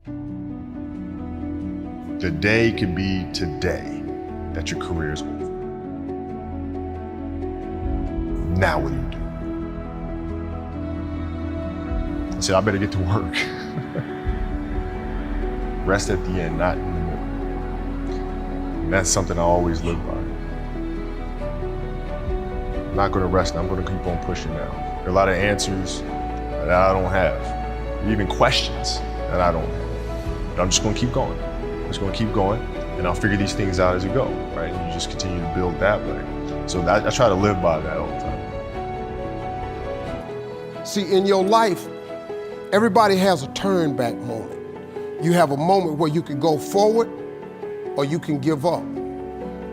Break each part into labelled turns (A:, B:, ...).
A: The day could be today that your career is over. Now what do you do? I said, I better get to work. Rest at the end, not in the middle. And that's something I always live by. I'm not gonna rest, I'm gonna keep on pushing now. There are a lot of answers that I don't have, even questions that I don't have. But I'm just gonna keep going. I'm just gonna keep going, and I'll figure these things out as we go, right? And you just continue to build that way. So I try to live by that all the time.
B: See, in your life, everybody has a turn back moment. You have a moment where you can go forward or you can give up.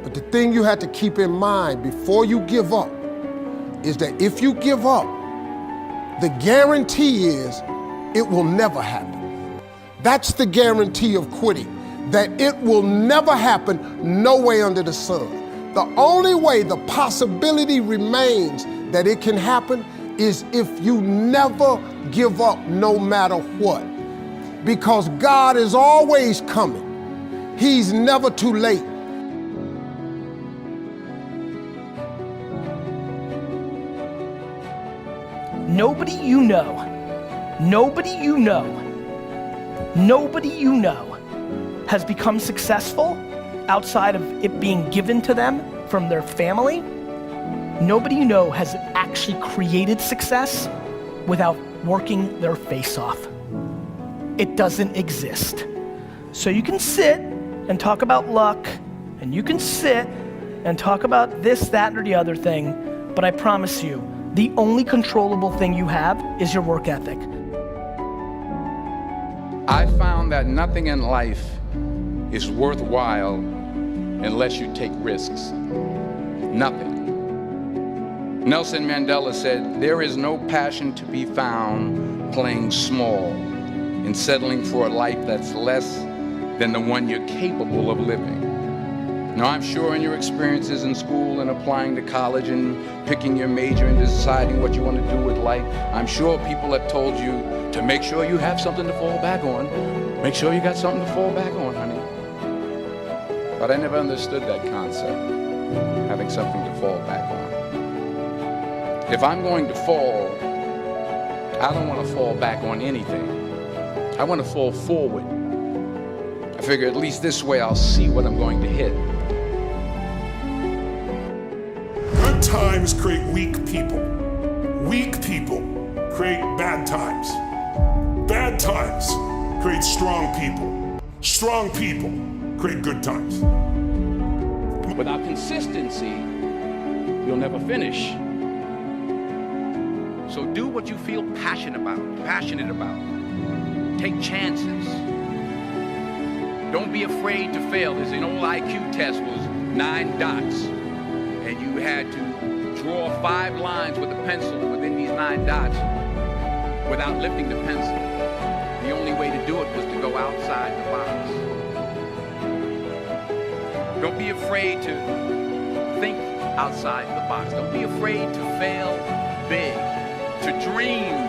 B: But the thing you have to keep in mind before you give up is that if you give up, the guarantee is it will never happen. That's the guarantee of quitting, that it will never happen, no way under the sun. The only way the possibility remains that it can happen is if you never give up no matter what. Because God is always coming. He's never too late.
C: Nobody you know has become successful outside of it being given to them from their family. Nobody you know has actually created success without working their face off. It doesn't exist. So you can sit and talk about luck, and you can sit and talk about this, that, or the other thing, but I promise you, the only controllable thing you have is your work ethic.
D: I found that nothing in life is worthwhile unless you take risks. Nothing. Nelson Mandela said, "There is no passion to be found playing small and settling for a life that's less than the one you're capable of living." Now, I'm sure in your experiences in school and applying to college and picking your major and deciding what you want to do with life, I'm sure people have told you to make sure you have something to fall back on. Make sure you got something to fall back on, honey. But I never understood that concept, having something to fall back on. If I'm going to fall, I don't want to fall back on anything. I want to fall forward. I figure at least this way I'll see what I'm going to hit.
E: Good times create weak people. Weak people create bad times. Bad times create strong people. Strong people create good times.
D: Without consistency, you'll never finish. So do what you feel passionate about. Take chances. Don't be afraid to fail. There's an old IQ test was 9 dots, and you had to draw 5 lines with a pencil within these 9 dots without lifting the pencil. The only way to do it was to go outside the box. Don't be afraid to think outside the box. Don't be afraid to fail big, to dream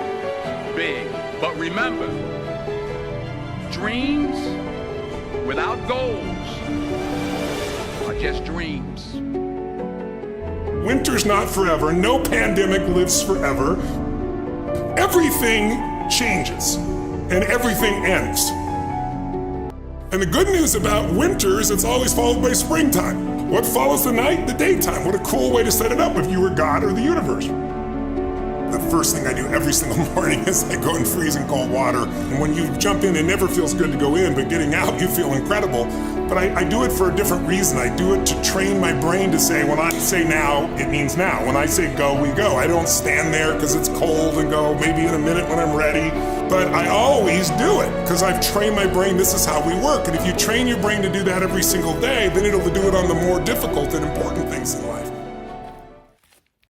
D: big. But remember, dreams without goals are just dreams.
E: Winter's not forever. No pandemic lives forever. Everything changes and everything ends. And the good news about winter is it's always followed by springtime. What follows the night? The daytime. What a cool way to set it up if you were God or the universe. The first thing I do every single morning is I go in freezing cold water. And when you jump in, it never feels good to go in, but getting out, you feel incredible. But I do it for a different reason. I do it to train my brain to say, when I say now, it means now. When I say go, we go. I don't stand there because it's cold and go maybe in a minute when I'm ready. But I always do it because I've trained my brain, this is how we work. And if you train your brain to do that every single day, then it'll do it on the more difficult and important things in life.